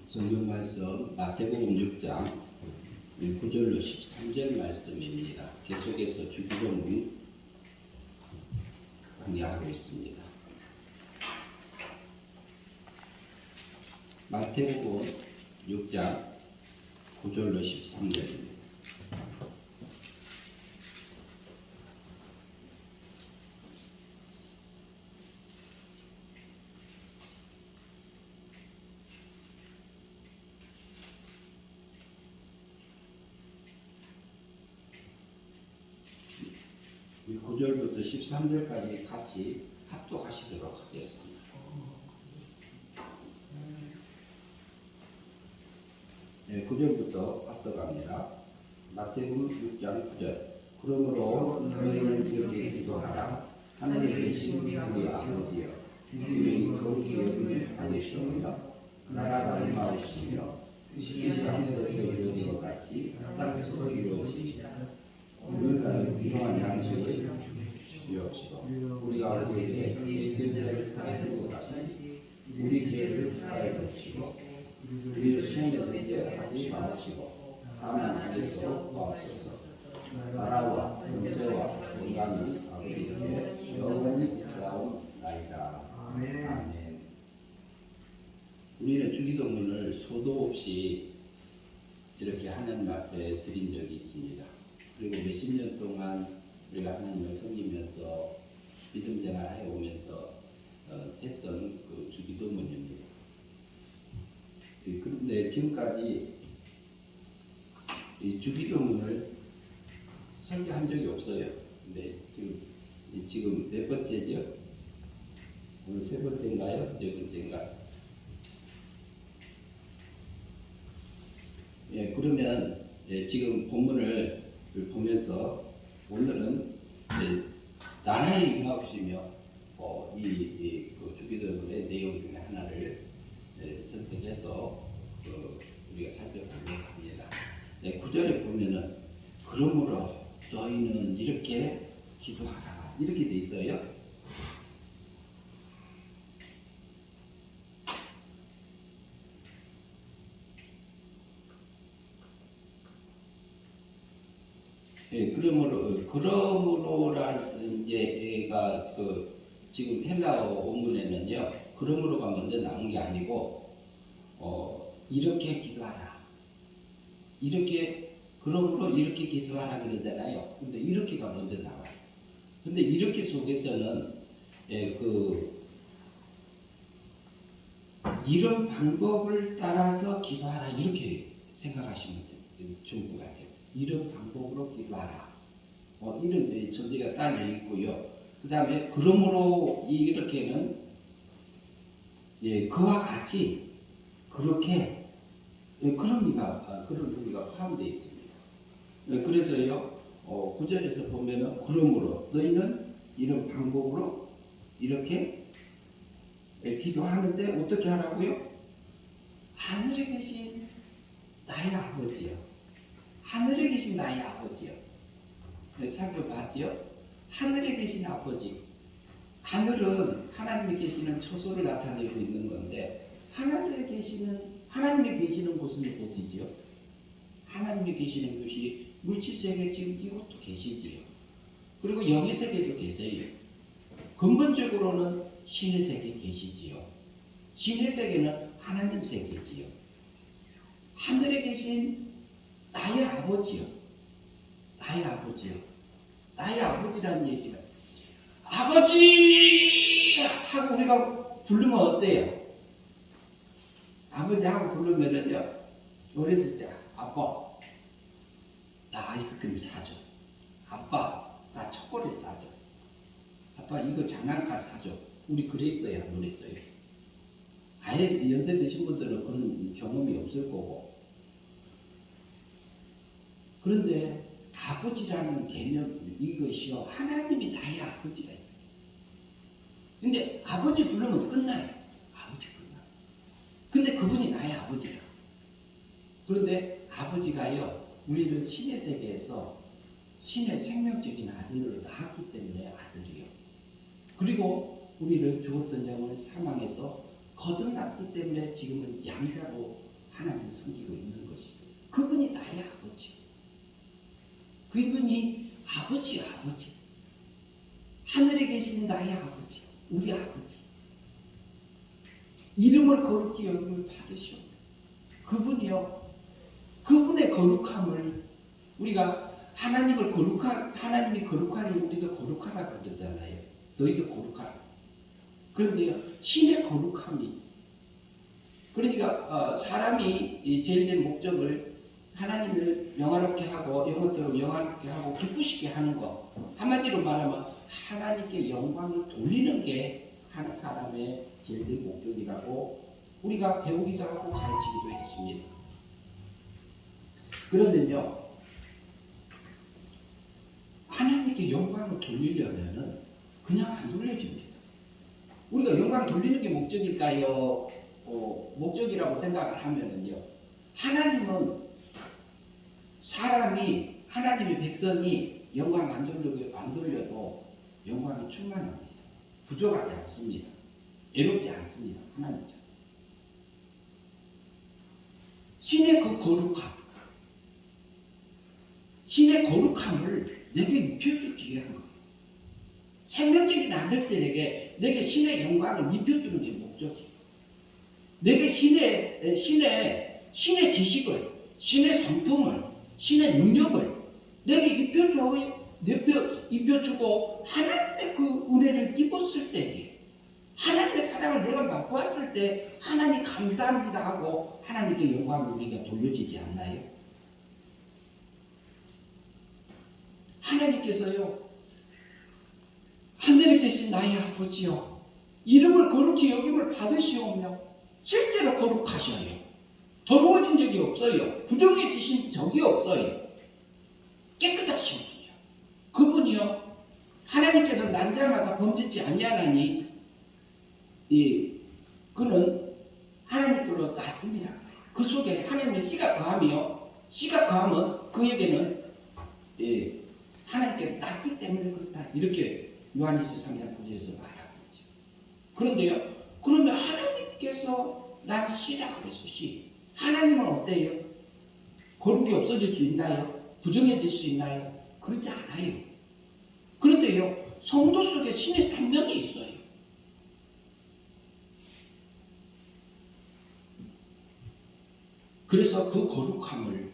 성경 말씀 마태복음 6장 9절로 13절 말씀입니다. 계속해서 주기도문 강의하고 있습니다. 마태복음 6장 9절로 13절입니다. 이 9절부터 13절까지 같이 합독하시도록 하겠습니다. 네, 9절부터 합독합니다. 마태복음 6장 9절. 그러므로 너희는 이렇게 기도하라. 하늘에 계신 우리 아버지여, 이름이 거룩히 여김을 받으시오며 나라가 임하옵시며 뜻이 하늘에서 이루어진 것 같이 땅에서도 이루어지리라. 오늘날 필요한 양식을 주옵시고 우리가 우리에게 죄인들을 사하는 것 같이 우리 죄를 사하여 주시고 우리를 시험에 들게 하지 마옵시고 다만 하늘에서 마옵소서. 나라와 권세와 영광이 아버지께 영원히 있사옵나이다. 아멘. 우리는 주기도문을 소도 없이 이렇게 하나님 앞에 드린 적이 있습니다. 그리고 몇십 년 동안 우리가 하나님을 섬기면서 믿음 생활해 오면서 했던 그 주기도문입니다. 그런데 지금까지 이 주기도문을 설교한 적이 없어요. 근데 지금 몇 번째죠? 오늘 세 번째인가요? 네 번째인가? 예, 그러면 지금 본문을 보면서 오늘은 나라에 임하옵시며 그 주기도문의 내용 중에 하나를 선택해서 우리가 살펴보려고 합니다. 9절에 보면은 그러므로 너희는 이렇게 기도하라 이렇게 돼 있어요. 예, 그러므로라는 얘가 지금 헬라어 원문에는요, 그러므로가 먼저 나온 게 아니고, 이렇게 기도하라. 그러므로 이렇게 기도하라 그러잖아요. 근데 이렇게가 먼저 나와요. 근데 이렇게 속에서는, 이런 방법을 따라서 기도하라. 이렇게 생각하시면 좋을 것 같아요. 이런 방법으로 기도하라. 이런 전제가 딸려 있고요. 그 다음에 그러므로 이렇게는 그와 같이 그렇게 그런 의미가 포함되어 있습니다. 그래서요 9절에서 보면은 그러므로 너희는 이런 방법으로 이렇게 기도하는데 어떻게 하라고요? 하늘에 계신 나의 아버지요. 하늘에 계신 나의 아버지요. 살펴봤지요? 하늘에 계신 아버지. 하늘은 하나님이 계시는 처소를 나타내고 있는 건데 하나님이 계시는 곳은 어디지요? 하나님이 계시는 곳이 물질세계 지금 이곳도 계시지요. 그리고 영의세계도 계세요. 근본적으로는 신의 세계 계시지요. 신의 세계는 하나님 세계지요. 하늘에 계신 나의 아버지요. 나의 아버지라는 얘기는 아버지 하고 우리가 부르면 어때요? 아버지 하고 부르면은요, 어렸을 때 아빠 나 아이스크림 사줘. 아빠 나 초콜릿 사줘. 아빠 이거 장난감 사줘. 우리 그랬어요, 안 그랬어요? 아예 연세 드신 분들은 그런 경험이 없을 거고. 그런데 아버지라는 개념 이것이요, 하나님이 나의 아버지가 있어요. 근데 아버지 부르면 끝나요. 아버지 끝나. 근데 그분이 나의 아버지라. 그런데 아버지가요, 우리를 신의 세계에서 신의 생명적인 아들을 낳았기 때문에 아들이요. 그리고 우리를 죽었던 영혼을 사망해서 거듭났기 때문에 지금은 양자로 하나님을 섬기고 있는 것이. 그분이 나의 아버지. 그분이 아버지야, 아버지. 하늘에 계신 나의 아버지, 우리 아버지. 이름을 거룩히 여김을 받으시오. 그분이요. 그분의 거룩함을 우리가 하나님이 거룩하니 우리도 거룩하라 그러잖아요. 너희도 거룩하라. 그런데요, 신의 거룩함이, 그러니까 사람이 제일된 목적을 하나님을 영화롭게 하고 영혼대로 영화롭게 하고 기쁘시게 하는 것, 한마디로 말하면 하나님께 영광을 돌리는 게 한 사람의 제일된 목적이라고 우리가 배우기도 하고 가르치기도 했습니다. 그러면요, 하나님께 영광을 돌리려면은 그냥 안 돌려줍니다. 우리가 영광 돌리는 게 목적일까요? 목적이라고 생각을 하면은요, 하나님은 사람이, 하나님의 백성이 영광 안 돌려도 영광이 충만합니다. 부족하지 않습니다. 애롭지 않습니다. 하나님은. 신의 그 거룩함, 신의 거룩함을 내게 입혀주기 위한 거예요. 생명적인 아들들에게 내게 신의 영광을 입혀주는 게 목적이에요. 내게 신의 지식을, 신의 성품을, 신의 능력을 내게 입혀주고 하나님의 그 은혜를 입었을 때, 하나님의 사랑을 내가 맛보았을 때 하나님 감사합니다 하고 하나님께 영광을 우리가 돌려지지 않나요? 하나님께서요, 하늘에 계신 나의 아버지여, 이름을 거룩히 여김을 받으시오며 실제로 거룩하셔요. 더러워진 적이 없어요. 부정해지신 적이 없어요. 깨끗하신 분이요. 그분이요, 하나님께서 난 자마다 범죄치 아니하나니 그는 하나님께로 낫습니다. 그 속에 하나님의 씨가 거하며, 씨가 거하면 그에게는 하나님께 낫기 때문에 그렇다. 이렇게 요한일서 3장 9절에서 말하고 있죠. 그런데요, 그러면 하나님께서 난 씨라 그랬어, 씨. 하나님은 어때요? 거룩이 없어질 수 있나요? 부정해질 수 있나요? 그렇지 않아요. 그런데요, 성도 속에 신의 생명이 있어요. 그래서 그 거룩함을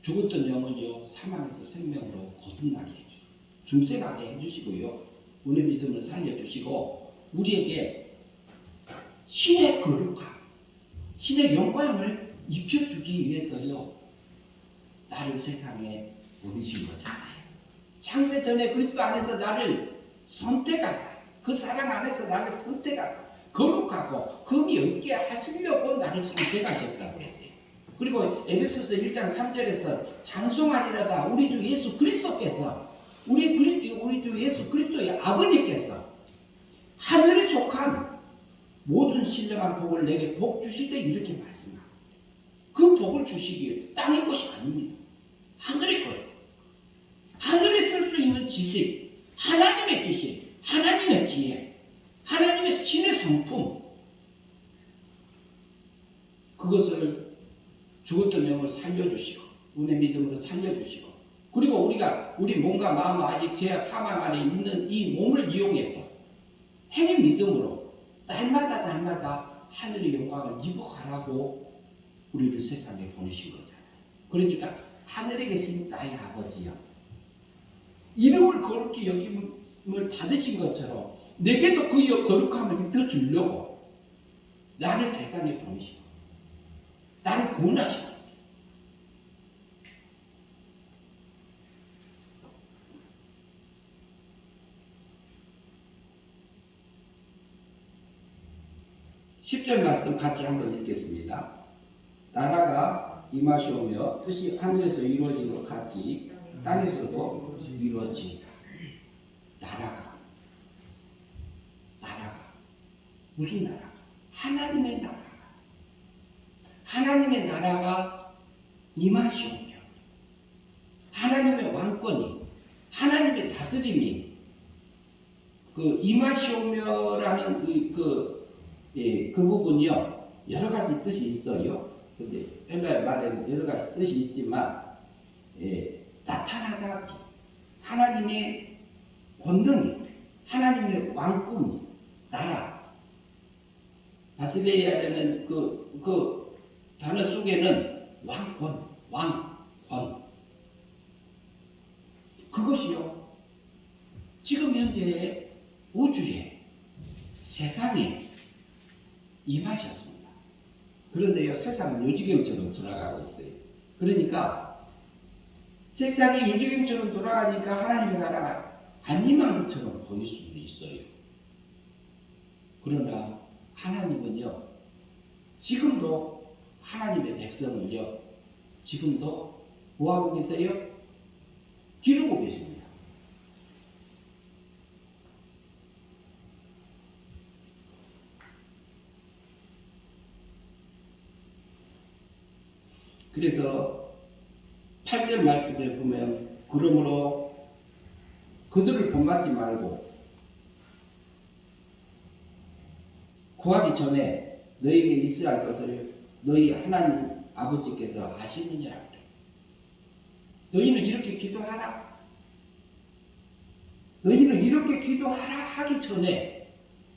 죽었던 영혼이요, 사망에서 생명으로 거듭나게 해주시고 중생하게 해주시고요, 우리 믿음을 살려주시고 우리에게 신의 거룩함, 신의 영광을 입혀주기 위해서요, 나를 세상에 보내신 거잖아요. 창세 전에 그리스도 안에서 나를 선택하사, 그 사랑 안에서 나를 선택하사 거룩하고 금이 없게 하시려고 나를 선택하셨다고 그랬어요. 그리고 에베소서 1장 3절에서 찬송하리로다 우리 주 예수 그리스도께서, 우리 주 예수 그리스도의 아버지께서 하늘에 속한 모든 신령한 복을 내게 복 주시되 이렇게 말씀합니다. 그 복을 주시기 땅의 것이 아닙니다. 하늘의 것. 하늘에 쓸 수 있는 지식, 하나님의 지식, 하나님의 지혜, 하나님의 신의 성품, 그것을 죽었던 영을 살려주시고 은혜 믿음으로 살려주시고, 그리고 우리 몸과 마음 아직 죄와 사망 안에 있는 이 몸을 이용해서 행의 믿음으로 날마다 하늘의 영광을 입어가라고 우리를 세상에 보내신 거잖아요. 그러니까 하늘에 계신 나의 아버지요, 이름을 거룩히 여김을 받으신 것처럼 내게도 그 거룩함을 입혀주려고 나를 세상에 보내시고 나를 구원하시고, (10절) 말씀 같이 한번 읽겠습니다. 나라가 임하시오며 뜻이 하늘에서 이루어진 것 같이 땅에서도 이루어진다. 나라가 무슨 나라가? 하나님의 나라가 임하시오며, 하나님의 왕권이, 하나님의 다스림이, 그 임하시오며라는 그 부분이요, 여러 가지 뜻이 있어요. 근데 헬라어 말에는 여러 가지 뜻이 있지만 나타나다 하나님의 권능이 하나님의 왕궁이 나라 바실레이아라는 그 단어 속에는 왕권 그것이요 지금 현재 우주에 세상에 임하셨습니다. 그런데요 세상은 요지경처럼 돌아가고 있어요. 그러니까 세상이 요지경처럼 돌아가니까 하나님의 나라가 안 임한 것처럼 보일 수는 있어요. 그러나 하나님은요 지금도 하나님의 백성을요 지금도 뭐하고 계세요? 기르고 계십니다. 그래서 8절 말씀에 보면 그러므로 그들을 본받지 말고 구하기 전에 너에게 있어야 할 것을 너희 하나님 아버지께서 아시느니라 그래. 너희는 이렇게 기도하라. 너희는 이렇게 기도하라 하기 전에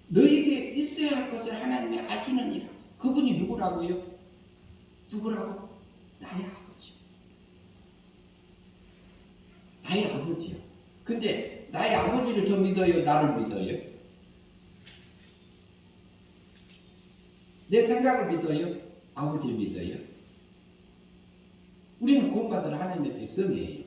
너에게 있어야 할 것을 하나님이 아시느니라. 그분이 누구라고요? 누구라고? 나의 아버지. 나의 아버지요. 근데 나의 아버지를 더 믿어요? 나를 믿어요? 내 생각을 믿어요? 아버지를 믿어요? 우리는 구원받은 하나님의 백성이에요.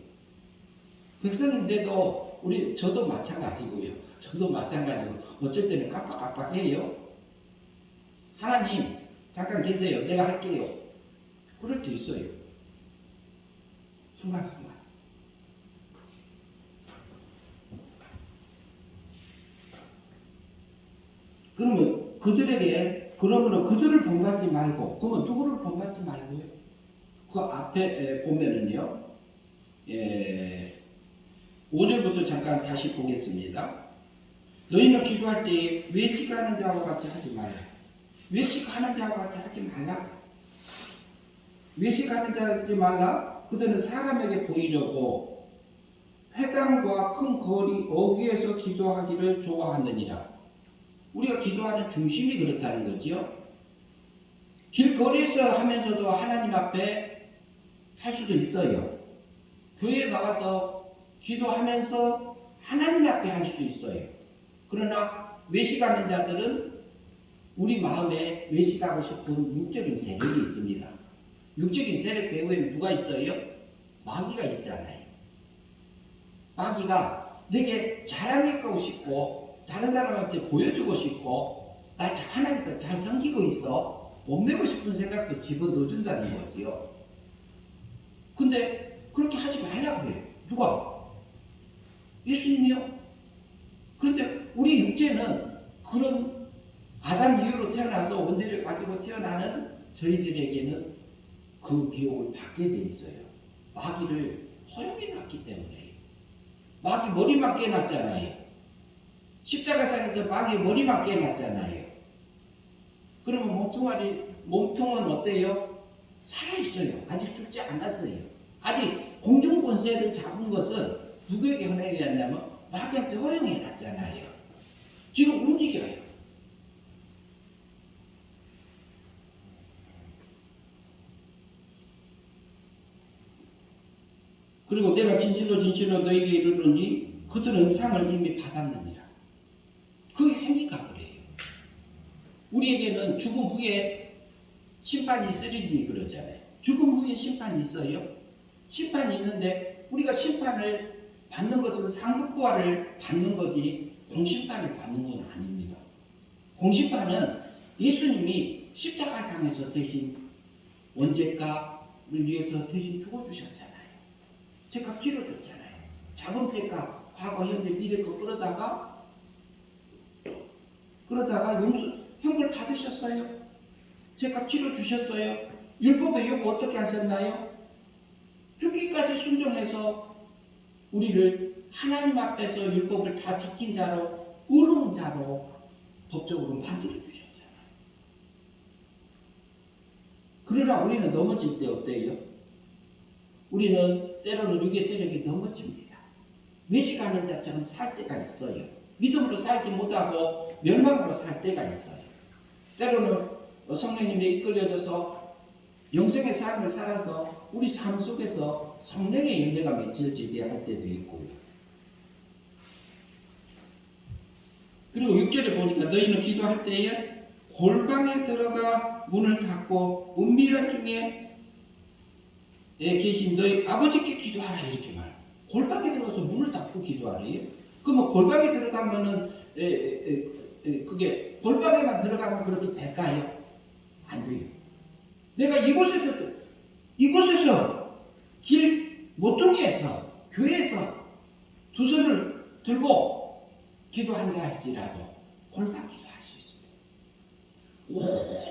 백성인데도 저도 마찬가지고요. 저도 마찬가지고 어쩔 때는 깜빡깜빡해요. 하나님 잠깐 계세요. 내가 할게요. 그럴 때 있어요. 순간순간. 그러면 그러면 그들을 본받지 말고, 그러면 누구를 본받지 말고요? 그 앞에 보면은요, 5절부터 잠깐 다시 보겠습니다. 너희는 기도할 때 외식하는 자와 같이 하지 말라. 외식하는 자와 같이 하지 말라. 외식하는 자 하지 말라. 그들은 사람에게 보이려고 회당과 큰 거리 어귀에서 기도하기를 좋아하느니라. 우리가 기도하는 중심이 그렇다는 거죠. 길거리에서 하면서도 하나님 앞에 할 수도 있어요. 교회에 나와서 기도하면서 하나님 앞에 할 수 있어요. 그러나 외식하는 자들은 우리 마음에 외식하고 싶은 육적인 세력이 있습니다. 육적인 세력 배후에 누가 있어요? 마귀가 있잖아요. 마귀가 내게 자랑하고 싶고 다른 사람한테 보여주고 싶고 나 하나님께 잘 섬기고 있어 뽐내고 싶은 생각도 집어넣어준다는 거지요. 근데 그렇게 하지 말라고 해요. 누가? 예수님이요. 그런데 우리 육체는 그런 아담 이후로 태어나서 원죄를 가지고 태어나는 저희들에게는 그 미혹을 받게 돼 있어요. 마귀를 허용해 놨기 때문에. 마귀 머리만 깨놨잖아요. 십자가상에서 마귀 머리만 깨놨잖아요. 그러면 몸통은 어때요? 살아있어요. 아직 죽지 않았어요. 아직 공중권세를 잡은 것은 누구에게 허용해 놨냐면 마귀한테 허용해 놨잖아요. 지금 움직여요. 그리고 내가 진실로 너에게 이르노니 그들은 상을 이미 받았느니라. 그 행위가 그래요. 우리에게는 죽음 후에 심판이 있으리니 그러잖아요. 죽음 후에 심판이 있어요. 심판이 있는데 우리가 심판을 받는 것은 상급부활을 받는 거지 공심판을 받는 건 아닙니다. 공심판은 예수님이 십자가상에서 대신 원죄가를 위해서 대신 죽어주셨잖아요. 죄값 치러줬잖아요. 자본 죄값, 과거, 현재, 미래 거 그러다가 형벌 받으셨어요. 죄값 치러주셨어요. 율법의 요구 어떻게 하셨나요? 죽기까지 순종해서 우리를 하나님 앞에서 율법을 다 지킨 자로 의로운 자로 법적으로 만들어 주셨잖아요. 그러나 우리는 넘어질 때 어때요? 우리는 때로는 육의 세력이 넘어집니다. 외식하는 자처럼 살 때가 있어요. 믿음으로 살지 못하고 멸망으로 살 때가 있어요. 때로는 성령님에 이끌려져서 영생의 삶을 살아서 우리 삶 속에서 성령의 열매가 맺혀지게 할 때도 있고요. 그리고 6절에 보니까 너희는 기도할 때에 골방에 들어가 문을 닫고 은밀한 중에 계신 너희 아버지께 기도하라 이렇게 말해요. 골방에 들어가서 문을 닫고 기도하래요. 그러면 골방에 들어가면은 그게 골방에만 들어가면 그렇게 될까요? 안 돼요. 내가 이곳에서 길 모퉁이에서 교회에서 두 손을 들고 기도한다 할지라도 골방 기도할 수 있습니다.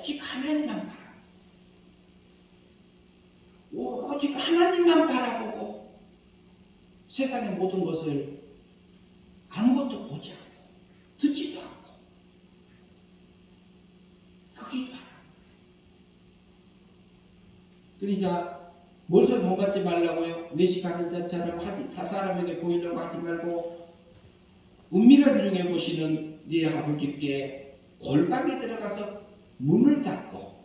오직 하나님만 바라보고 오직 하나님만 바라보고 세상의 모든 것을 아무것도 보지 않고 듣지도 않고 그 기도하라. 그러니까 무엇을 본받지 말라고요? 외식하는 자처럼 타 사람에게 보이려고 하지 말고 은밀한 중에 보시는 네 아버지께 골방에 들어가서 문을 닫고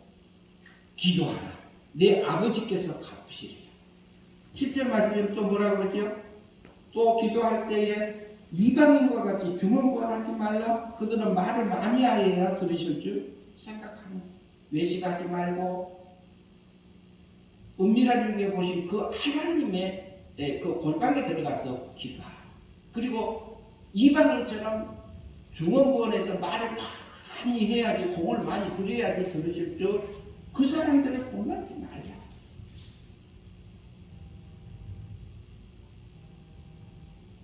기도하라. 내 아버지께서 갚으시리라. 10절 말씀에 또 뭐라고 그러죠? 또 기도할 때에 이방인과 같이 주문구하지 말라. 그들은 말을 많이 하여야 들으실 줄 생각하는. 외식하지 말고 은밀한 중에 보신 그 하나님의 그 골방에 들어가서 기도하라. 그리고 이방인처럼 중언부언해서 말을 많이 해야지, 공을 많이 들여야지 들으실 줄 그 사람들을 본받지 말라.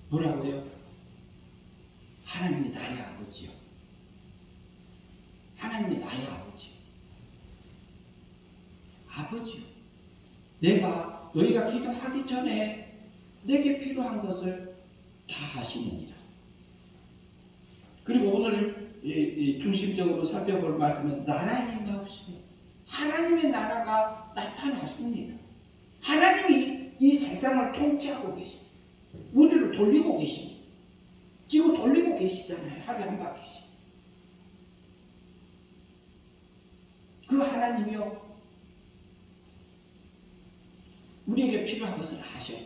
뭐라고요? 하나님이 나의 아버지요. 하나님이 나의 아버지요. 아버지요. 너희가 기도하기 전에 내게 필요한 것을 다 하시느니라. 그리고 오늘 중심적으로 살펴볼 말씀은 나라의 임하옵시며 하나님의 나라가 나타났습니다. 하나님이 이 세상을 통치하고 계십니다. 우주를 돌리고 계십니다. 지구 돌리고 계시잖아요. 하루에 한 바퀴씩. 그 하나님이요 우리에게 필요한 것을 아셔요.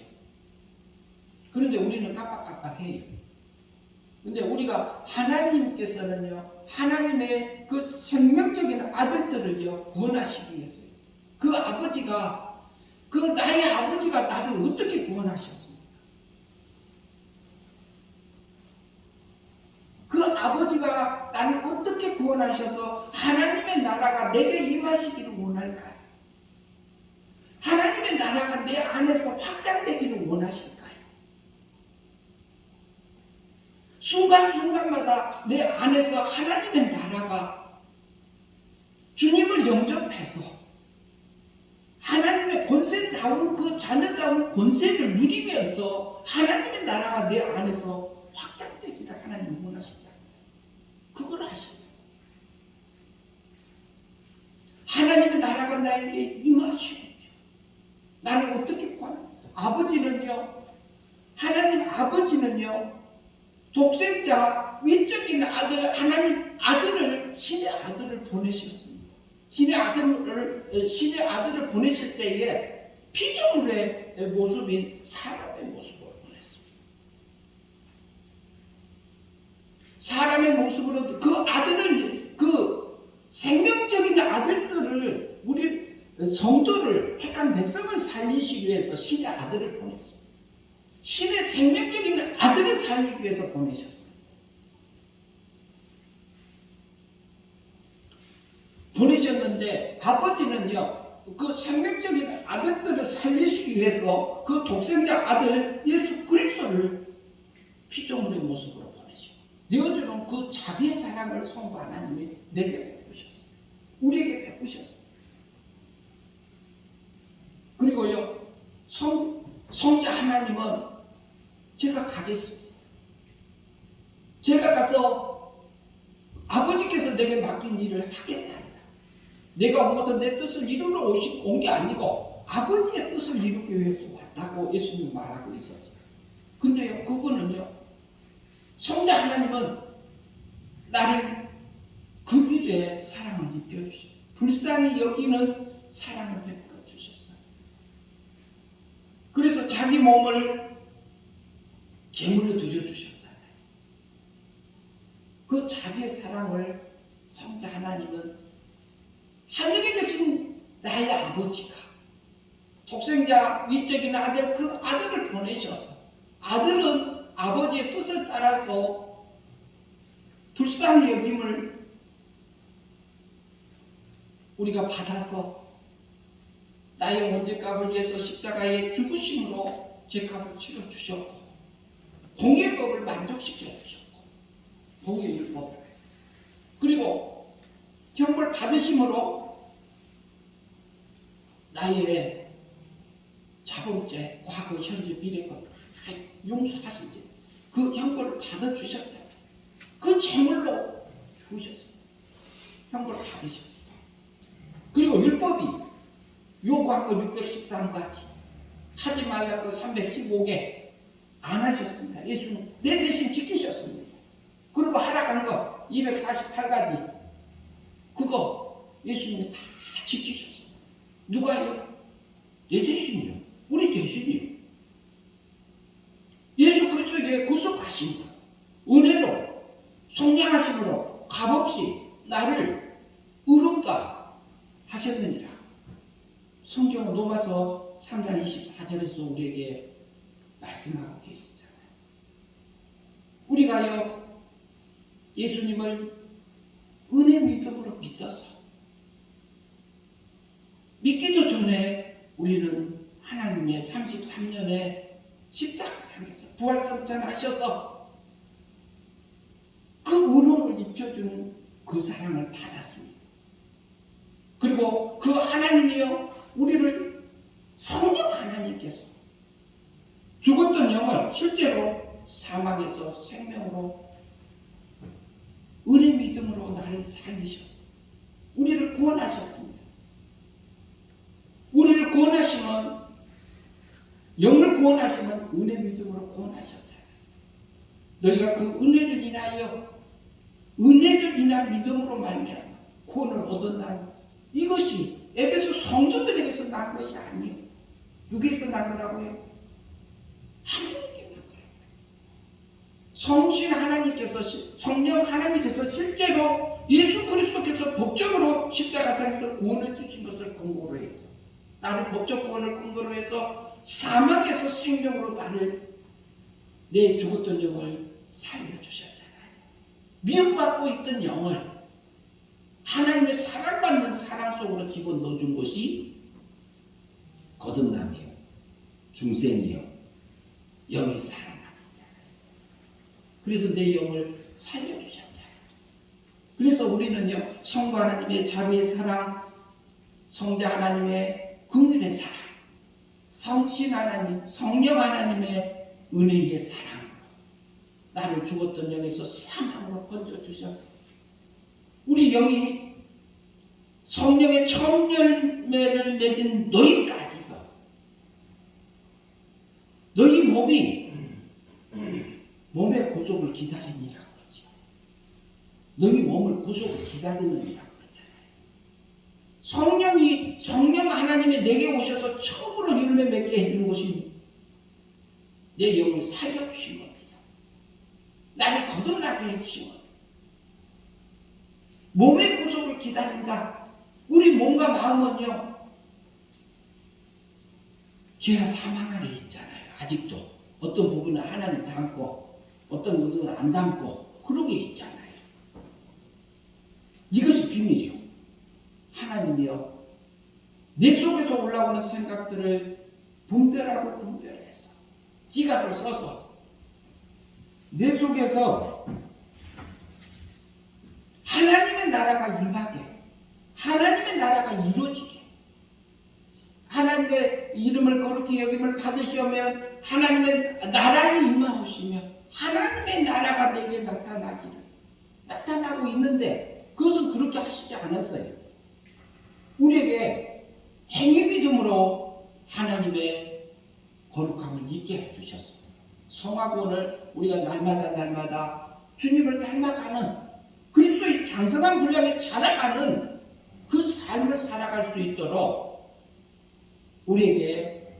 그런데 우리는 깜빡깜빡해요. 근데 우리가 하나님께서는요, 하나님의 그 생명적인 아들들을요, 구원하시기 위해서요. 그 아버지가, 그 나의 아버지가 나를 어떻게 구원하셨습니까? 그 아버지가 나를 어떻게 구원하셔서 하나님의 나라가 내게 임하시기를 원할까요? 하나님의 나라가 내 안에서 확장되기를 원하실까요? 순간순간마다 내 안에서 하나님의 나라가 주님을 영접해서 하나님의 권세다운 그 자녀다운 권세를 누리면서 하나님의 나라가 내 안에서 확장되기를 하나님은 원하시잖아요. 그걸 하시죠. 하나님의 나라가 나에게 임하시고 나는 어떻게 구하나? 아버지는요, 하나님 아버지는요, 독생자 위적인 아들, 하나님 아들을, 신의 아들을 보내셨습니다. 신의 아들을 보내실 때에 피조물의 모습인 사람의 모습으로 보냈습니다. 사람의 모습으로 그 아들을, 그 생명적인 아들들을, 우리 성도를, 택한 백성을 살리시기 위해서 신의 아들을 보냈습니다. 신의 생명적인 아들을 살리기 위해서 보내셨어요. 보내셨는데 아버지는요, 그 생명적인 아들들을 살리시기 위해서 그 독생자 아들 예수 그리스도를 피조물의 모습으로 보내시고 내어주는 그 자비의 사랑을 성부 하나님이 내게 베푸셨어요. 우리에게 베푸셨어요. 그리고요, 성자 하나님은 제가 가겠습니다. 제가 가서 아버지께서 내게 맡긴 일을 하겠다. 내가 온 것은 내 뜻을 이루러 온 게 아니고 아버지의 뜻을 이루기 위해서 왔다고 예수님이 말하고 있었죠. 근데요, 그분은요, 성자 하나님은 나를 그 길에 사랑을 입혀주시고 불쌍히 여기는 사랑을 베풀어 주셨어요. 그래서 자기 몸을 제물로 드려주셨잖아요. 그 자기의 사랑을 성자 하나님은 하늘에 계신 나의 아버지가 독생자 위적인 아들, 그 아들을 보내셔서 아들은 아버지의 뜻을 따라서 불쌍히 여김을 우리가 받아서 나의 문제값을 위해서 십자가에 죽으심으로 죄값을 치러주셨고 공의의 법을 만족시켜 주셨고 공의의 율법을 그리고 형벌 받으심으로 나의 자범죄, 과거, 현재, 미래 것을 용서하신 그 형벌을 받아주셨잖아요. 그 제물로 주셨어요. 형벌을 받으셨어요. 그리고 율법이 요구한 거 613가지 하지 말라고 315개 안 하셨습니다. 예수는 내 대신 지키셨습니다. 그리고 하락한 거 248가지 그거 예수님이 다 지키셨어요. 누가요? 내 대신이요. 우리 대신이요. 예수 그리스도의 구속하심으로 은혜로 성량하심으로 값없이 나를 의롭다 하셨느니라. 성경은 로마서 3장 24절에서 우리에게 말씀하고 계시잖아요. 우리가요 예수님을 은혜 믿음으로 믿어서 믿기도 전에 우리는 하나님의 33년의 십자가상에서 부활성찬하셔서 그 의로움을 입혀주는 그 사랑을 받았습니다. 그리고 그 하나님이요 우리를 성령 하나님께서 죽었던 영을 실제로 사망에서 생명으로 은혜 믿음으로 나를 살리셔서 우리를 구원하셨습니다. 우리를 구원하시면 영을 구원하시면 은혜 믿음으로 구원하셨잖아요. 너희가 그 은혜를 인한 믿음으로 말미암아 구원을 얻었나요? 이것이 에베소 성도들에게서 난 것이 아니에요. 누구에서 난 거라고요? 하나님께 난 거라고요. 성신 하나님께서 성령 하나님께서 실제로 예수 그리스도께서 법적으로 십자가상에서 구원해 주신 것을 근거로 해서 나를 법적 구원을 근거로 해서 사망에서 생명으로 나를 내 죽었던 영을 살려주셨잖아요. 미움받고 있던 영을 하나님의 사랑받는 사랑 속으로 집어넣어준 것이 거듭남이요 중생이요 영의 사랑합니다. 그래서 내 영을 살려주셨잖아요. 그래서 우리는요 성부 하나님의 자비의 사랑, 성자 하나님의 긍휼의 사랑, 성신 하나님, 성령 하나님의 은혜의 사랑으로 나를 죽었던 영에서 사망으로 건져주셔서 우리 영이 성령의 처음 열매를 맺은 너희까지도 너희 몸의 구속을 기다리니라고 그러죠. 너희 몸을 구속을 기다리느니라고 그러잖아요. 성령 하나님이 내게 오셔서 처음으로 열매 맺게 해주는 것이 내 영을 살려주신 겁니다. 나를 거듭나게 해주신 겁니다. 몸의 구속을 기다린다. 우리 몸과 마음은요 죄와 사망 안에 있잖아요. 아직도 어떤 부분은 하나님 닮고 어떤 부분은 안 닮고 그러게 있잖아요. 이것이 비밀이요. 하나님이요 내 속에서 올라오는 생각들을 분별해서 지각을 써서 내 속에서 하나님의 나라가 임하게 하나님의 나라가 이루어지게 하나님의 이름을 거룩히 여김을 받으시면 하나님의 나라에 임하오시며 하나님의 나라가 내게 나타나고 있는데 그것은 그렇게 하시지 않았어요. 있게 해주셨습니다. 성화군을 우리가 날마다 주님을 닮아가는 그리스도의 장성한 분량에 자라가는 그 삶을 살아갈 수 있도록 우리에게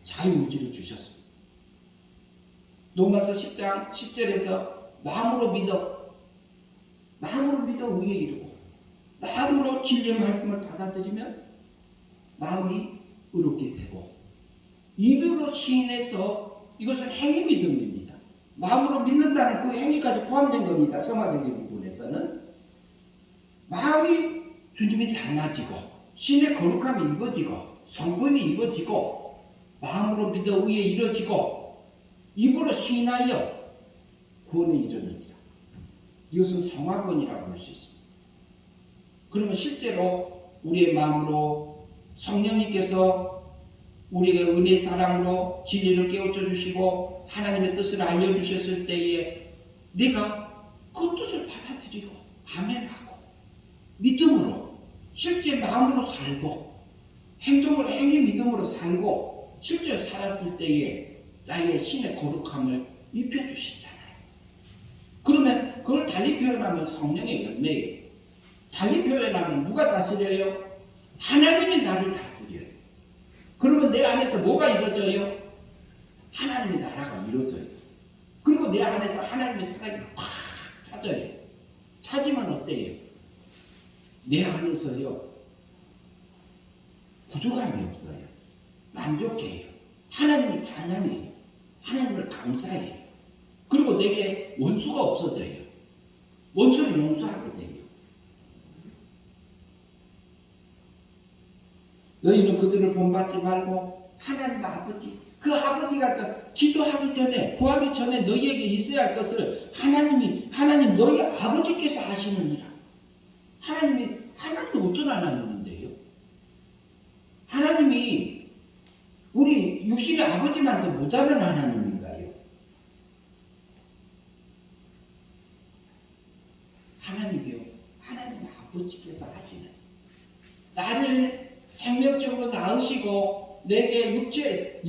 자유의지를 주셨습니다. 로마서 10장 10절에서 마음으로 믿어 의에 이르고 마음으로 진리의 말씀을 받아들이면 마음이 의롭게 되고 입으로 시인해서 이것은 행위 믿음입니다. 마음으로 믿는다는 그 행위까지 포함된 겁니다. 성화적인 부분에서는 마음이 주님이 닮아지고 신의 거룩함이 입어지고 성품이 입어지고 마음으로 믿어 의에 이뤄지고 입으로 시인하여 구원에 이르느니라. 이것은 성화권이라고 할 수 있습니다. 그러면 실제로 우리의 마음으로 성령님께서 우리에게 은혜의 사랑으로 진리를 깨우쳐 주시고 하나님의 뜻을 알려주셨을 때에 내가 그 뜻을 받아들이고 아멘하고 믿음으로 실제 마음으로 살고 행동을 행위 믿음으로 살고 실제 살았을 때에 나의 신의 거룩함을 입혀주시잖아요. 그러면 그걸 달리 표현하면 성령의 열매예요. 달리 표현하면 누가 다스려요? 하나님이 나를 다스려요. 그러면 내 안에서 뭐가 이루어져요? 하나님의 나라가 이루어져요. 그리고 내 안에서 하나님의 사랑이 꽉 차져요. 차지면 어때요? 내 안에서요 부족함이 없어요. 만족해요. 하나님을 찬양해요. 하나님을 감사해요. 그리고 내게 원수가 없어져요. 원수를 용서하게 돼요. 너희는 그들을 본받지 말고 하나님 아버지, 그 아버지가 기도하기 전에 구하기 전에 너희에게 있어야 할 것을 하나님 너희 아버지께서 하시느니라. 하나님이 어떤 하나님인데요? 하나님이 우리 육신의 아버지만도 못하는 하나님인가요? 하나님이요. 하나님 아버지께서 하시는 나를 생명적으로 낳으시고 내게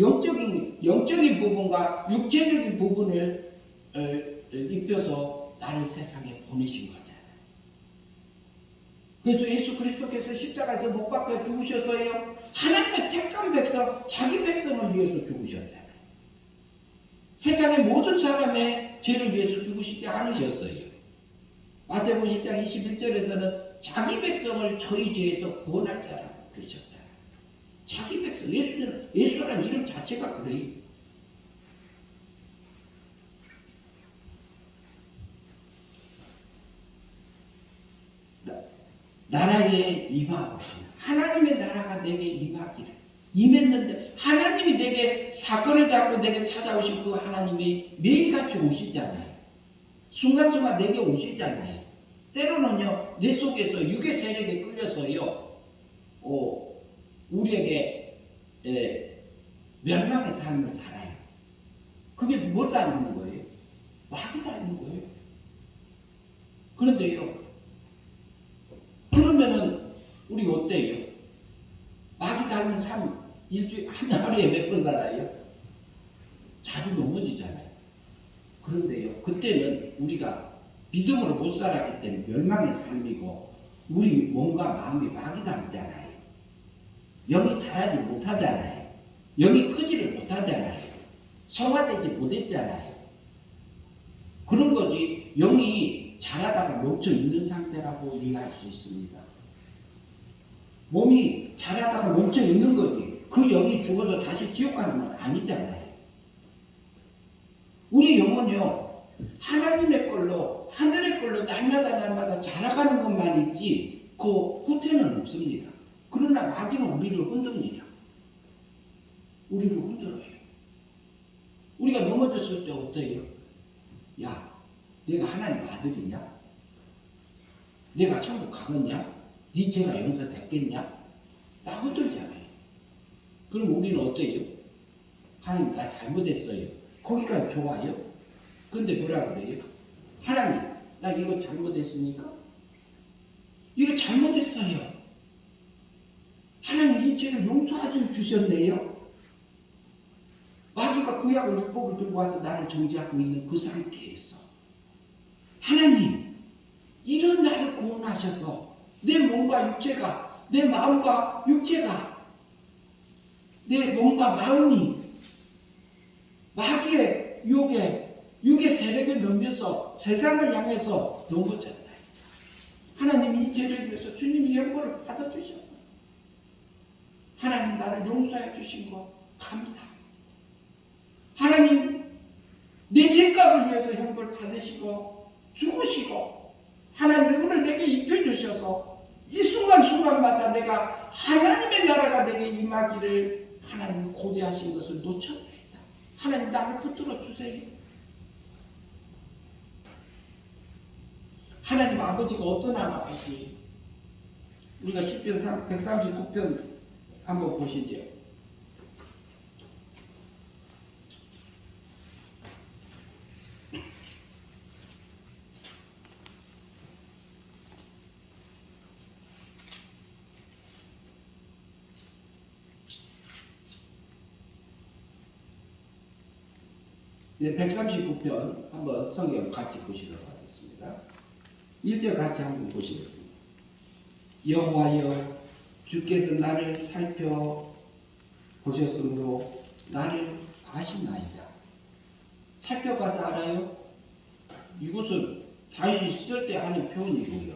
영적인 부분과 육체적인 부분을 입혀서 나를 세상에 보내신 거잖아요. 그래서 예수 그리스도께서 십자가에서 못 박혀 죽으셔서요 하나님의 택한 백성, 자기 백성을 위해서 죽으셨잖아요. 세상의 모든 사람의 죄를 위해서 죽으시지 않으셨어요. 마태복음 1장 21절에서는 자기 백성을 저희 죄에서 구원할 자라고 그러셨잖아요. 자기 백성, 예수라는 이름 자체가 그래요. 나라에 임하옵시며 하나님의 나라가 내게 임하기를 임했는데 하나님이 내게 사건을 잡고 내게 찾아오신 그 하나님이 매일같이 오시잖아요. 순간순간 내게 오시잖아요. 때로는요 내 속에서 육의 세력에 끌려서요 우리에게 멸망의 삶을 살아요. 그게 뭘 닮는 거예요? 마귀 닮는 거예요. 그런데요 그러면은 우리 어때요? 마귀 닮은 삶 일주일 하루에 몇 번 살아요? 자주 넘어지잖아요. 그런데요 그때는 우리가 믿음으로 못 살았기 때문에 멸망의 삶이고 우리 몸과 마음이 마귀 닮잖아요. 영이 자라지 못하잖아요. 영이 크지를 못하잖아요. 성화되지 못했잖아요. 그런 거지 영이 자라다가 멈춰 있는 상태라고 이해할 수 있습니다. 몸이 자라다가 멈춰 있는 거지 그 영이 죽어서 다시 지옥 가는 건 아니잖아요. 우리 영혼이요 하나님의 걸로 하늘의 걸로 날마다 자라가는 것만 있지 그 후퇴는 없습니다. 그러나 마귀는 우리를 흔듭니다. 우리를 흔들어요. 우리가 넘어졌을 때 어때요? 야 내가 하나님 아들이냐? 내가 천국 가겠냐? 네 죄가 용서됐겠냐? 나 흔들잖아요. 그럼 우리는 어때요? 하나님 나 잘못했어요. 거기까지 좋아요? 근데 뭐라 그래요? 하나님 나 이거 잘못했으니까 이거 잘못했어요. 하나님 이 죄를 용서해 주셨네요. 마귀가 구약의 율법을 들고 와서 나를 정죄하고 있는 그 상태에서 하나님 이런 나를 구원하셔서 내 몸과 육체가, 내 마음과 육체가, 내 몸과 마음이 마귀의 유혹에, 육의 세력에 넘겨서 세상을 향해서 넘어졌다. 하나님이 이 죄를 위해서 주님이 형벌을 받아주셨고 하나님 나를 용서해 주신 거 감사합니다. 하나님 내 죄값을 위해서 형벌 받으시고 죽으시고 하나님 오늘 내게 입혀주셔서 이 순간순간마다 내가 하나님의 나라가 내게 임하기를 하나님 고대하신 것을 놓쳤나이다. 하나님 나를 붙들어 주세요. 하나님 아버지가 어떤 아버지? 우리가 시편 139편 한번 보시죠. 네, 139편 한번 성경 같이 보시도록 하겠습니다. 1절 같이 한번 보시겠습니다. 여호와여 주께서 나를 살펴보셨으므로 나를 아시나이다. 살펴봐서 알아요? 이것은 다윗이 쓸 때 하는 표현이고요.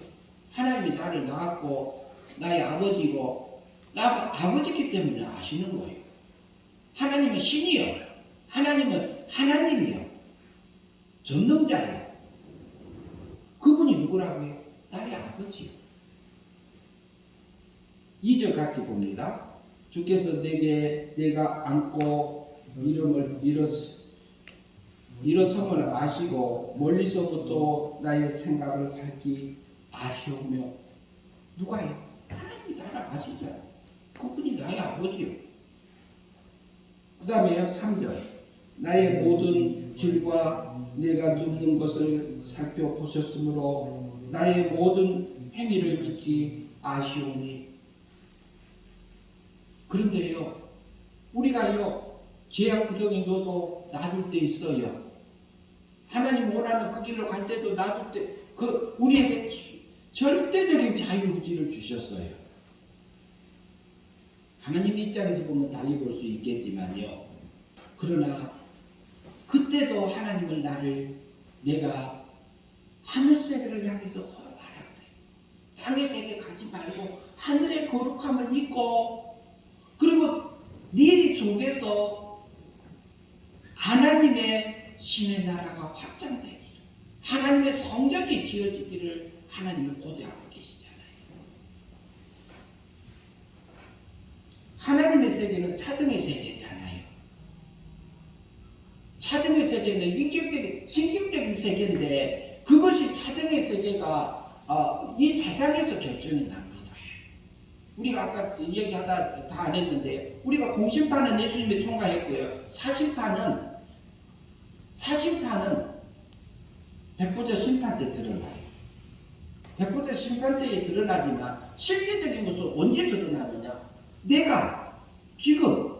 하나님이 나를 낳았고 나의 아버지고 나 아버지이기 때문에 아시는 거예요. 하나님은 신이요. 하나님은 하나님이요. 전능자예요. 그분이 누구라고요? 나의 아버지요. 2절 같이 봅니다. 주께서 내가 안고 이름을 일어섬을 아시고 멀리서부터 나의 생각을 밝히 아시오며 누가요? 하나님이 나를 아시잖아요. 그분이 나의 아버지요. 그 다음에 3절 나의 모든 길과 내가 눕는 것을 살펴보셨으므로 나의 모든 행위를 익히 아시오니. 그런데요 우리가요 죄악 구덩이 넣어도 놔둘 때 있어요. 하나님 원하는 그 길로 갈 때도 놔둘 때 그 우리에게 절대적인 자유의지를 주셨어요. 하나님 입장에서 보면 달리 볼 수 있겠지만요. 그러나 그때도 하나님을 내가 하늘 세계를 향해서 걸어가라 그래. 땅의 세계 가지 말고 하늘의 거룩함을 잊고 그리고 네 속에서 하나님의 신의 나라가 확장되기를 하나님의 성전이 지어지기를 하나님을 고대하고 계시잖아요. 하나님의 세계는 차등의 세계잖아요. 차등의 세계는 인격적인 신격적인 세계인데 그것이 차등의 세계가 이 세상에서 결정이 납니다. 우리가 아까 얘기하다 다 안 했는데 우리가 공심판은 예수님이 통과했고요. 사심판은 백보자 심판 때 드러나요. 백보자 심판 때에 드러나지만 실제적인 것은 언제 드러나느냐? 내가 지금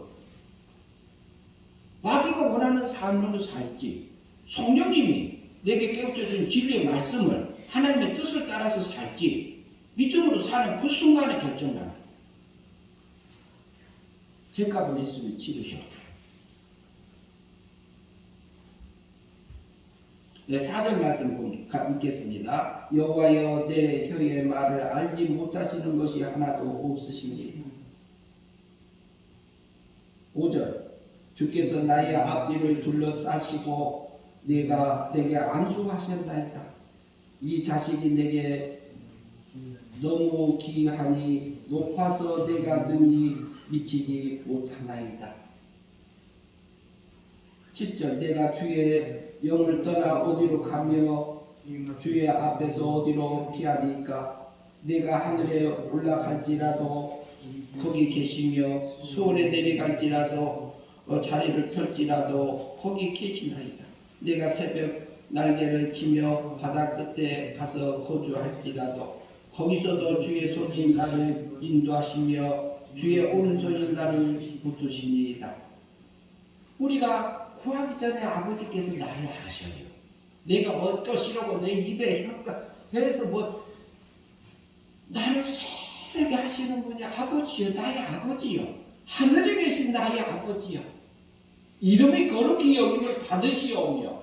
마귀가 원하는 삶으로 살지 성령님이 내게 깨우쳐준 진리의 말씀을 하나님의 뜻을 따라서 살지 믿음으로 사는 그 순간에 결정납니다. 죄값은 예수님이 치르셨고. 네, 4절 말씀 읽겠습니다. 여호와여 내 혀의 말을 알지 못하시는 것이 하나도 없으시니. 5절 주께서 나의 앞뒤를 둘러싸시고 내게 안수하셨나이다. 이 자식이 내게 너무 귀하니 높아서 내가 능히 미치지 못하나이다. 7절 내가 주의 영을 떠나 어디로 가며 주의 앞에서 어디로 피하리까? 내가 하늘에 올라갈지라도 거기 계시며 수월에 내려갈지라도 자리를 펼지라도 거기 계시나이다. 내가 새벽 날개를 치며 바다 끝에 가서 거주할지라도 거기서도 주의 손이 나를 인도하시며 주의 오른손이 나를 붙드시니이다. 우리가 구하기 전에 아버지께서 나를 아셔요. 내가 어떠시라고 내 입에 해서 뭐 나를 세세하게 하시는 분이 아버지요, 나의 아버지요, 하늘에 계신 나의 아버지요, 이름이 거룩히 여김을 받으시오며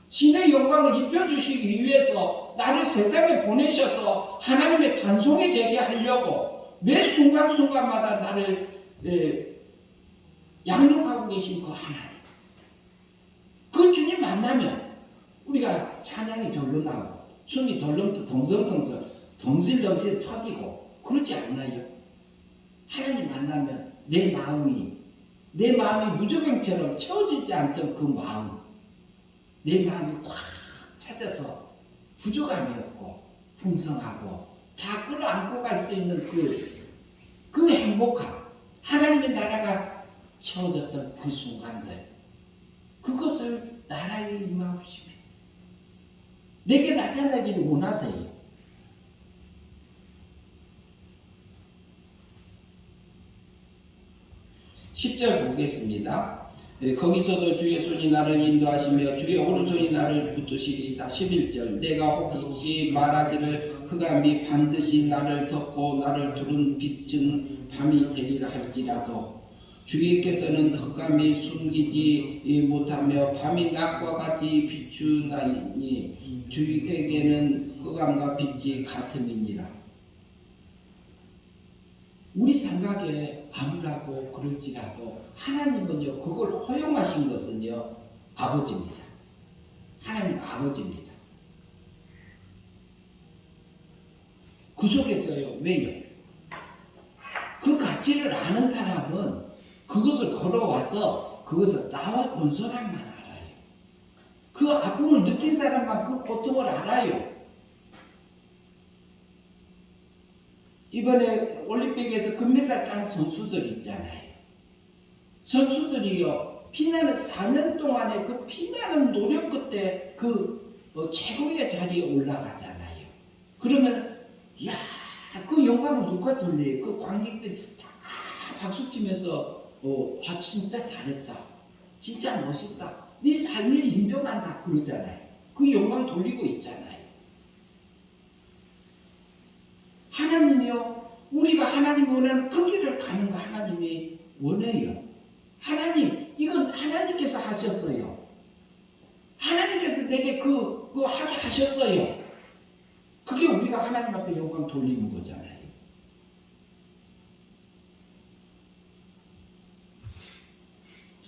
신의 영광을 입혀주시기 위해서 나를 세상에 보내셔서 하나님의 찬송이 되게 하려고 매 순간순간마다 나를 양육하고 계신 그 하나님, 그 주님 만나면 우리가 찬양이 절로 나오고 춤이 덜렁 덩실덩실 쳐지고 그렇지 않나요? 하나님 만나면 내 마음이 무조건처럼 채워지지 않던 그 마음, 내 마음이 꽉 찾아서 부족함이 없고 풍성하고 다 끌어안고 갈 수 있는 그 행복함, 하나님의 나라가 채워졌던 그 순간들, 그것을 나라의 임하옵시며 내게 나타나기를 원하세요. 10절 보겠습니다. 거기서도 주의 손이 나를 인도하시며 주의 오른손이 나를 붙드시리이다. 11절 내가 혹시 말하기를 흑암이 반드시 나를 덮고 나를 두른 빛은 밤이 되리라 할지라도 주께서는 흑암이 숨기지 못하며 밤이 낮과 같이 비추나이니 주에게는 흑암과 빛이 같음이니라. 우리 생각에 아무라고 그럴지라도 하나님은요, 그걸 허용하신 것은요, 아버지입니다. 하나님 아버지입니다. 그 속에서요, 왜요? 그 가치를 아는 사람은 그것을 걸어와서 그것을 나와 본 사람만 알아요. 그 아픔을 느낀 사람만 그 고통을 알아요. 이번에 올림픽에서 금메달 딴 선수들 있잖아요. 선수들이요, 피나는 4년 동안에 그 피나는 노력 끝에 최고의 자리에 올라가잖아요. 그러면 야, 그 영광을 누가 돌려요? 그 관객들이 다 박수치면서 진짜 잘했다, 진짜 멋있다, 네 삶을 인정한다 그러잖아요. 그 영광 돌리고 있잖아요. 하나님이요, 우리가 하나님 원하는 그 길을 가는 거 하나님이 원해요. 하나님, 이건 하나님께서 하셨어요. 하나님께서 내게 그 하게 하셨어요. 그게 우리가 하나님 앞에 영광 돌리는 거잖아요.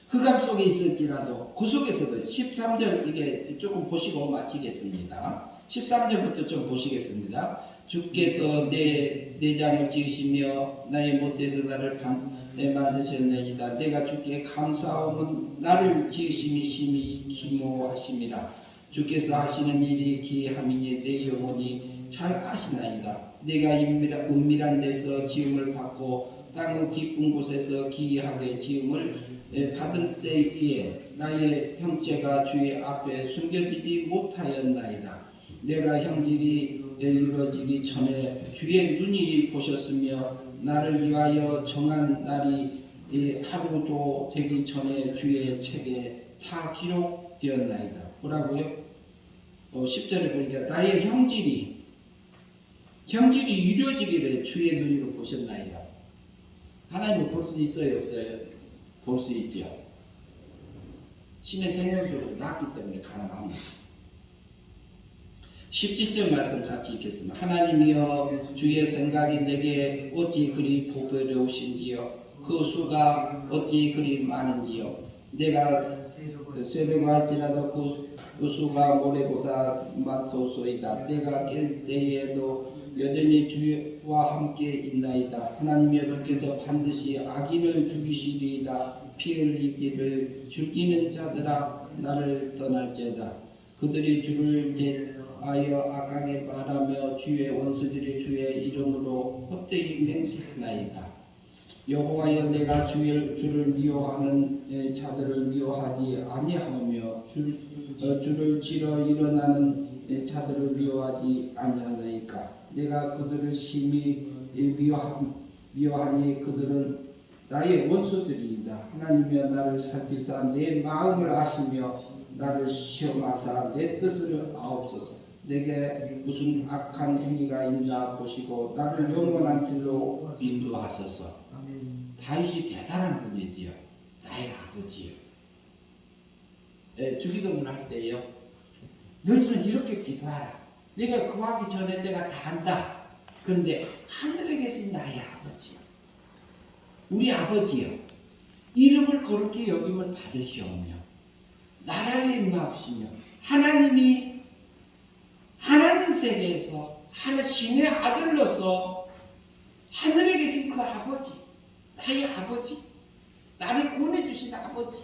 흑암 속에 있을지라도 그 속에서도 13절 이게 조금 보시고 마치겠습니다. 13절부터 좀 보시겠습니다. 주께서 내 잠을 지으시며 나의 못에서 나를 만드셨느니라. 내가 주께 감사함은 나를 지으심이 심히 기모하심이라. 주께서 하시는 일이 기이함이니 내 영혼이 잘 아시나이다. 내가 은밀한 데서 지음을 받고 땅의 깊은 곳에서 기이하게 지음을 받은 때에 나의 형체가 주의 앞에 숨겨지지 못하였나이다. 내가 형질이 이루어지기 전에 주의 눈이 보셨으며 나를 위하여 정한 날이 하루도 되기 전에 주의 책에 다 기록되었나이다. 뭐라고요? 10절에 보니까 나의 형질이 이루어지기를 주의 눈으로 보셨나이다. 하나님은 볼 수 있어요, 없어요? 볼 수 있죠. 신의 생명으로 낳았기 때문에 가능합니다. 17절 말씀 같이 읽겠습니다. 하나님이여, 주의 생각이 내게 어찌 그리 보배로우신지요, 그 수가 어찌 그리 많은지요. 내가 쇠라고 할지라도 그 수가 모래보다 많도소이다. 내가 깰 때에도 여전히 주와 함께 있나이다. 하나님이여, 주께서 반드시 악인을 죽이시리이다. 피 흘리기를 즐기는 자들아, 나를 떠날지어다. 그들이 주를 대하여 악하게 말하며 주의 원수들이 주의 이름으로 헛되이 맹세하나이다. 여호와여, 내가 주를 미워하는 자들을 미워하지 아니하며 주를 치러 일어나는 자들을 미워하지 아니하나이까. 내가 그들을 심히 미워하니 그들은 나의 원수들이다. 하나님이여 나를 살피사 내 마음을 아시며 나를 시험하사 내 뜻을 아옵소서. 내게 무슨 악한 행위가 있나 보시고 나를 영원한 길로 인도하소서. 다윗이 대단한 분이지요. 나의 아버지요. 주기도문 할 때요. 너희는 이렇게 기도하라. 내가 구하기 전에 내가 다 안다. 그런데 하늘에 계신 나의 아버지요. 우리 아버지요. 이름을 거룩히 여김을 받으시오며 나라의 임하옵시며 하나님이 하나님 세계에서 신의 아들로서 하늘에 계신 그 아버지, 나의 아버지, 나를 구원해 주신 아버지,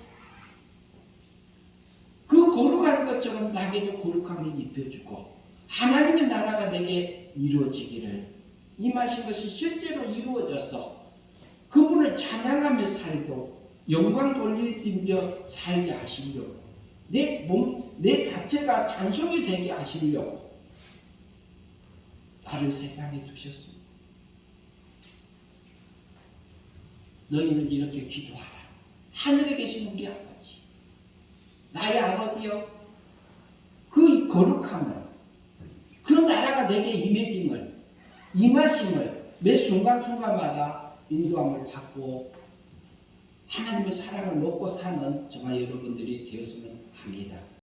그 거룩한 것처럼 나에게도 거룩함을 입혀주고 하나님의 나라가 내게 이루어지기를 임하신 것이 실제로 이루어져서 그분을 찬양하며 살고 영광 돌리며 살게 하시려고 내 자체가 찬송이 되게 하시려고 나를 세상에 두셨습니다. 너희는 이렇게 기도하라. 하늘에 계신 우리 아버지, 나의 아버지여, 그 거룩함을, 그 나라가 내게 임하심을 매 순간순간마다 인도함을 받고 하나님의 사랑을 먹고 사는 저와 여러분들이 되었으면 합니다.